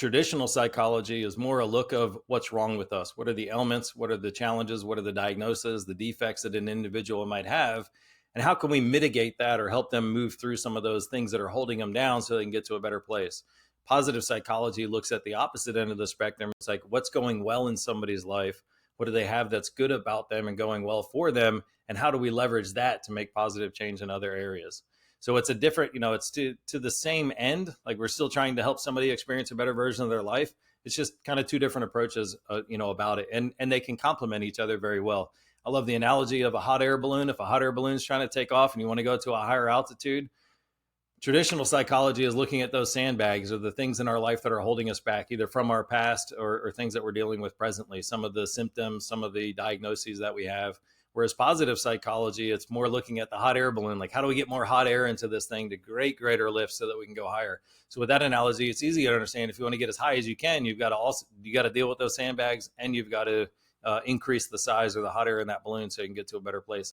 Traditional psychology is more a look of what's wrong with us. What are the ailments? What are the challenges? What are the diagnoses, the defects that an individual might have? And how can we mitigate that or help them move through some of those things that are holding them down so they can get to a better place? Positive psychology looks at the opposite end of the spectrum. It's like what's going well in somebody's life? What do they have that's good about them and going well for them? And how do we leverage that to make positive change in other areas? So it's a different, it's to the same end. Like we're still trying to help somebody experience a better version of their life. It's just kind of two different approaches, about it, and they can complement each other very well. I love the analogy of a hot air balloon. If a hot air balloon is trying to take off and you want to go to a higher altitude, traditional psychology is looking at those sandbags or the things in our life that are holding us back, either from our past or things that we're dealing with presently, some of the symptoms, some of the diagnoses that we have. Whereas positive psychology, it's more looking at the hot air balloon, like how do we get more hot air into this thing to greater lift so that we can go higher. So with that analogy, it's easy to understand if you want to get as high as you can, you got to deal with those sandbags, and you've got to increase the size or the hot air in that balloon so you can get to a better place.